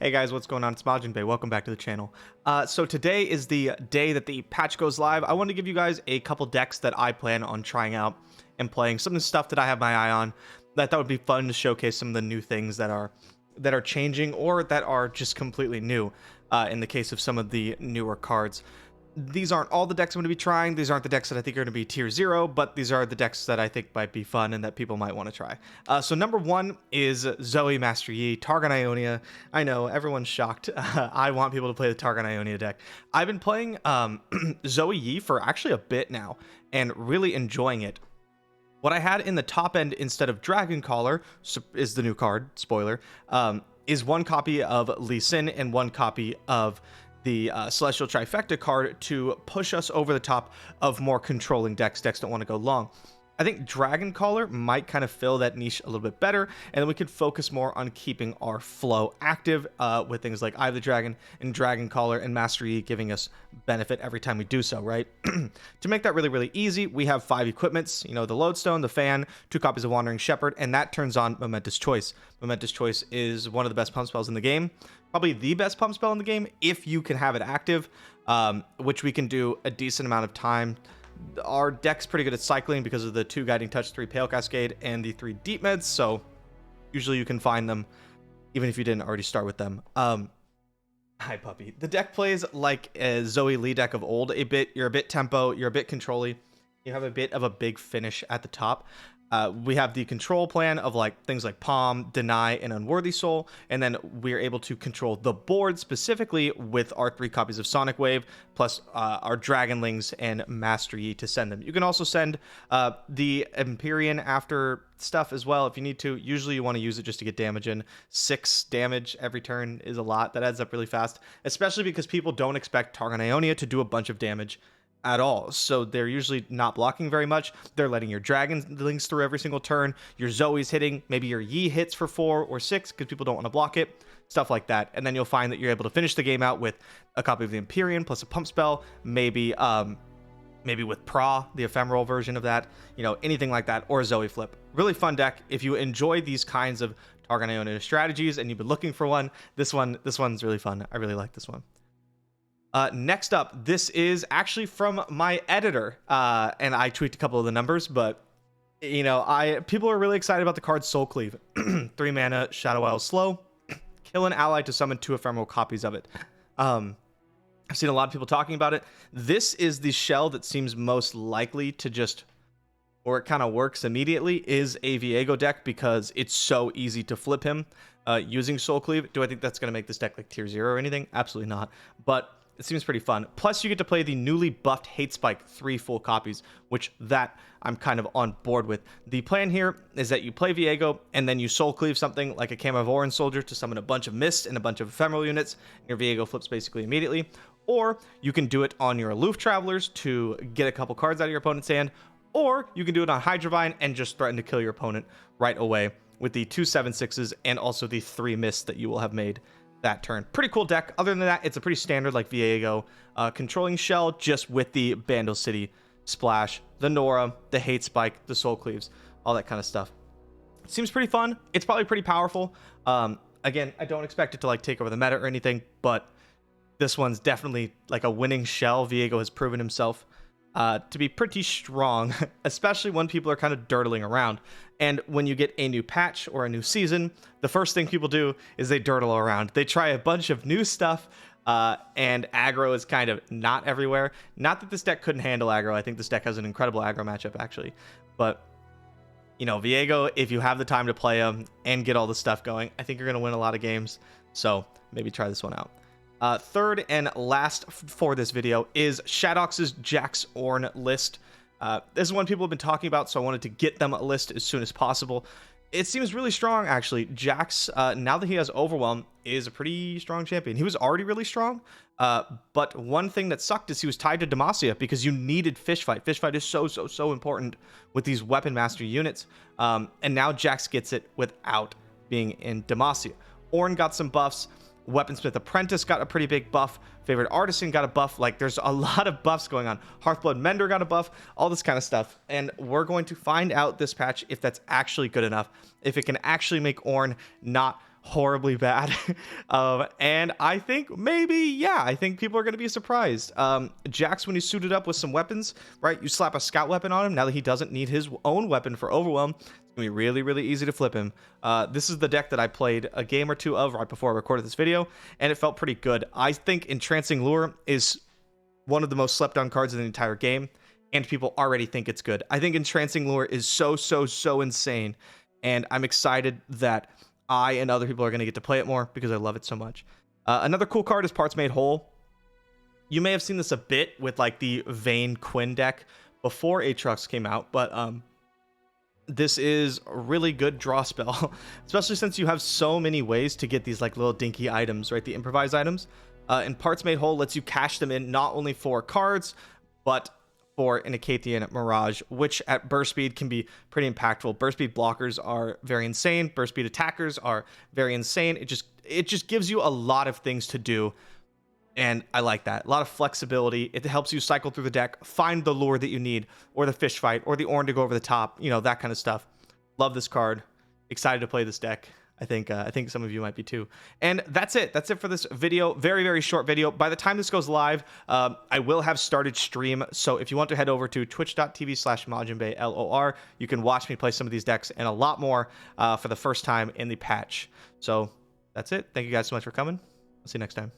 Hey guys, what's going on? It's MajiinBae. Welcome back to the channel. So today is the day that the patch goes live. I want to give you guys a couple decks that I plan on trying out and playing. Some of the stuff that I have my eye on that would be fun to showcase some of the new things that are changing or that are just completely new. In the case of some of the newer cards. These aren't all the decks I'm going to be trying. These aren't the decks that I think are going to be tier 0, but these are the decks that I think might be fun and that people might want to try. So number 1 is Zoe Master Yi, Targon Ionia. I know, everyone's shocked. I want people to play the Targon Ionia deck. I've been playing Zoe Yi for actually a bit now and really enjoying it. What I had in the top end instead of Dragon Caller is the new card, spoiler, is one copy of Lee Sin and one copy of the Celestial Trifecta card to push us over the top of more controlling decks. Decks don't want to go long. I think Dragon Caller might kind of fill that niche a little bit better, and then we could focus more on keeping our flow active with things like Eye of the Dragon and Dragon Caller and Master Yi giving us benefit every time we do so, right? To make that really, really easy, we have 5 equipments, you know, the Lodestone, the Fan, 2 copies of Wandering Shepherd, and that turns on Momentous Choice. Momentous Choice is one of the best pump spells in the game, probably the best pump spell in the game if you can have it active, which we can do a decent amount of time. Our deck's pretty good at cycling because of the 2 Guiding Touch, 3 Pale Cascade, and the 3 Deep Meds, so usually you can find them even if you didn't already start with them. Hi puppy. The deck plays like a Zoe Lee deck of old a bit. You're a bit tempo, you're a bit controlly, you have a bit of a big finish at the top. We have the control plan of like things like Palm, Deny, and Unworthy Soul, and then we're able to control the board specifically with our 3 copies of Sonic Wave, plus our Dragonlings and Master Yi to send them. You can also send the Empyrean after stuff as well if you need to. Usually you want to use it just to get damage in. 6 damage every turn is a lot. That adds up really fast, especially because people don't expect Targon Ionia to do a bunch of damage at all, so they're usually not blocking very much. They're letting your Dragonlings through every single turn, your Zoe's hitting, maybe your Yi hits for 4 or 6 because people don't want to block it, stuff like that, and then you'll find that you're able to finish the game out with a copy of the Empyrean plus a pump spell, maybe with Pra, the ephemeral version of that, you know, anything like that, or a Zoe flip. Really fun deck. If you enjoy these kinds of Targon Ionia strategies and you've been looking for one, this one's really fun. I really like this one. Next up, this is actually from my editor, and I tweaked a couple of the numbers, but you know, people are really excited about the card Soul Cleave. 3 mana, Shadow Isle slow, kill an ally to summon 2 ephemeral copies of it. I've seen a lot of people talking about it. This is the shell that seems most likely to just, or it kind of works immediately, is a Viego deck because it's so easy to flip him using Soul Cleave. Do I think that's going to make this deck like tier 0 or anything? Absolutely not. But it seems pretty fun. Plus, you get to play the newly buffed Hate Spike 3 full copies, which that I'm kind of on board with. The plan here is that you play Viego, and then you Soul Cleave something like a Carnivoran Soldier to summon a bunch of Mist and a bunch of Ephemeral units. Your Viego flips basically immediately. Or you can do it on your Aloof Travelers to get a couple cards out of your opponent's hand. Or you can do it on Hydrovine and just threaten to kill your opponent right away with the 2 7/6s and also the 3 Mists that you will have made that turn. Pretty cool deck. Other than that, it's a pretty standard like Viego controlling shell, just with the Bandle City splash, the Norra, the Hate Spike, the Soul Cleaves, all that kind of stuff. Seems pretty fun. It's probably pretty powerful. Again, I don't expect it to like take over the meta or anything, but this one's definitely like a winning shell. Viego has proven himself to be pretty strong, especially when people are kind of dirtling around. And when you get a new patch or a new season, the first thing people do is they dirtle around. They try a bunch of new stuff, and aggro is kind of not everywhere. Not that this deck couldn't handle aggro. I think this deck has an incredible aggro matchup, actually. But, you know, Viego, if you have the time to play him and get all the stuff going, I think you're going to win a lot of games. So maybe try this one out. Third and last for this video is Shadox's Jax Ornn list. This is one people have been talking about, so I wanted to get them a list as soon as possible. It seems really strong, actually. Jax, now that he has Overwhelm, is a pretty strong champion. He was already really strong, but one thing that sucked is he was tied to Demacia because you needed Fishfight. Fishfight is so important with these Weapon Master units, and now Jax gets it without being in Demacia. Ornn got some buffs. Weaponsmith Apprentice got a pretty big buff. Favorite Artisan got a buff. Like, there's a lot of buffs going on. Hearthblood Mender got a buff. All this kind of stuff. And we're going to find out this patch if that's actually good enough. If it can actually make Ornn not horribly bad. And I think maybe, yeah, I think people are going to be surprised. Jax, when he's suited up with some weapons, right, you slap a scout weapon on him. Now that he doesn't need his own weapon for overwhelm, it's going to be really, really easy to flip him. This is the deck that I played a game or two of right before I recorded this video, and it felt pretty good. I think Entrancing Lure is one of the most slept on cards in the entire game, and people already think it's good. I think Entrancing Lure is so insane, and I'm excited that I and other people are going to get to play it more because I love it so much. Another cool card is Parts Made Whole. You may have seen this a bit with like the Vayne Quinn deck before Aatrox came out, but this is a really good draw spell, especially since you have so many ways to get these like little dinky items, right? The improvised items. And Parts Made Whole lets you cash them in not only for cards, but for an Acathian Mirage, which at burst speed can be pretty impactful. Burst speed blockers are very insane. Burst speed attackers are very insane. It just gives you a lot of things to do, and I like that. A lot of flexibility. It helps you cycle through the deck, find the lure that you need, or the fish fight, or the Ornn to go over the top. You know, that kind of stuff. Love this card. Excited to play this deck. I think some of you might be too. And that's it. That's it for this video. Very, very short video. By the time this goes live, I will have started stream. So if you want to head over to twitch.tv/MajiinBae LOR, you can watch me play some of these decks and a lot more for the first time in the patch. So that's it. Thank you guys so much for coming. I'll see you next time.